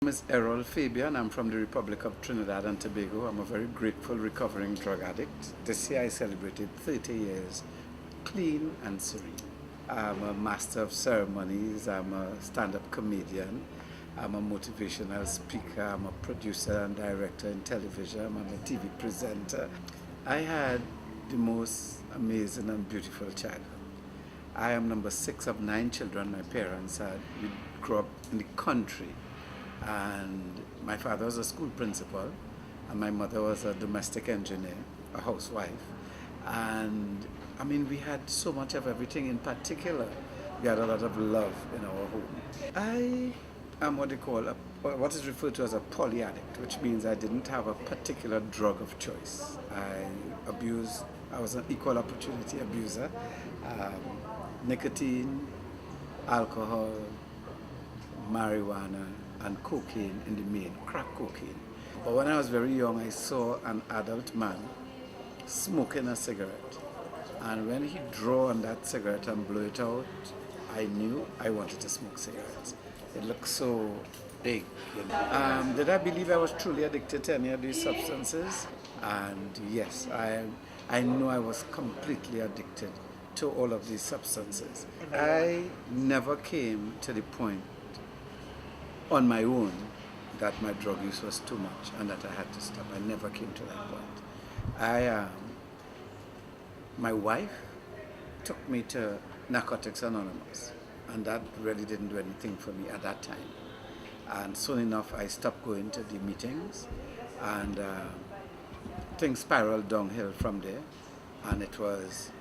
My name is Errol Fabien. I'm from the Republic of Trinidad and Tobago. I'm a very grateful recovering drug addict. This year I celebrated 30 years clean and serene. I'm a master of ceremonies. I'm a stand-up comedian. I'm a motivational speaker. I'm a producer and director in television. I'm a TV presenter. I had the most amazing and beautiful childhood. I am number 6 of 9 children my parents had. We grew up in the country, and my father was a school principal and my mother was a domestic engineer, a housewife. And I mean, we had so much of everything. In particular, we had a lot of love in our home. I am what is referred to as a poly addict, which means I didn't have a particular drug of choice. I was an equal opportunity abuser. Nicotine, alcohol, marijuana, and cocaine in the main, crack cocaine. But when I was very young, I saw an adult man smoking a cigarette. And when he drew on that cigarette and blew it out, I knew I wanted to smoke cigarettes. It looked so big. Did I believe I was truly addicted to any of these substances? And yes, I knew I was completely addicted to all of these substances. I never came to the point on my own that my drug use was too much and that I had to stop. I never came to that point. My wife took me to Narcotics Anonymous, and that really didn't do anything for me at that time. And soon enough, I stopped going to the meetings, and things spiraled downhill from there. And it was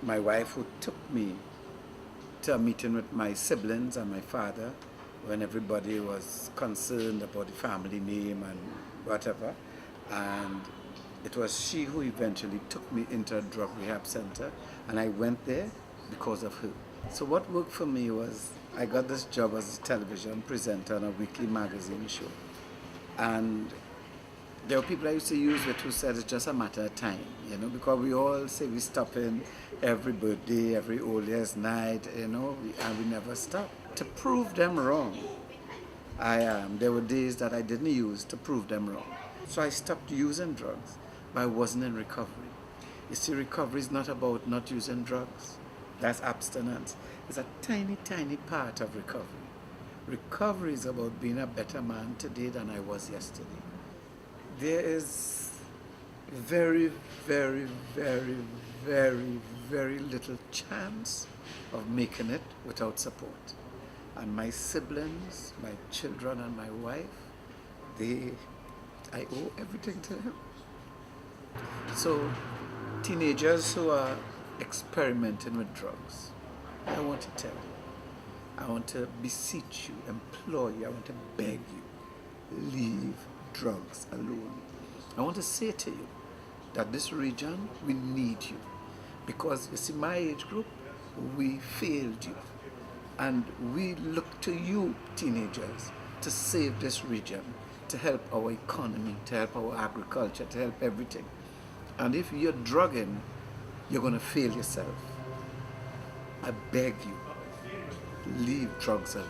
my wife who took me to a meeting with my siblings and my father when everybody was concerned about the family name and whatever. And it was she who eventually took me into a drug rehab center, and I went there because of her. So what worked for me was I got this job as a television presenter on a weekly magazine show. And there were people I used to use with who said it's just a matter of time, because we all say we stop in every birthday, every old year's night, and we never stop. To prove them wrong, there were days that I didn't use to prove them wrong. So I stopped using drugs, but I wasn't in recovery. You see, recovery is not about not using drugs. That's abstinence. It's a tiny, tiny part of recovery. Recovery is about being a better man today than I was yesterday. There is very, very, very, very, very little chance of making it without support. And my siblings, my children, and my wife, I owe everything to them. So, teenagers who are experimenting with drugs, I want to tell you, I want to beseech you, implore you, I want to beg you, leave drugs alone. I want to say to you that this region, we need you. Because, you see, my age group, we failed you. And we look to you, teenagers, to save this region, to help our economy, to help our agriculture, to help everything. And if you're drugging, you're going to fail yourself. I beg you, leave drugs alone.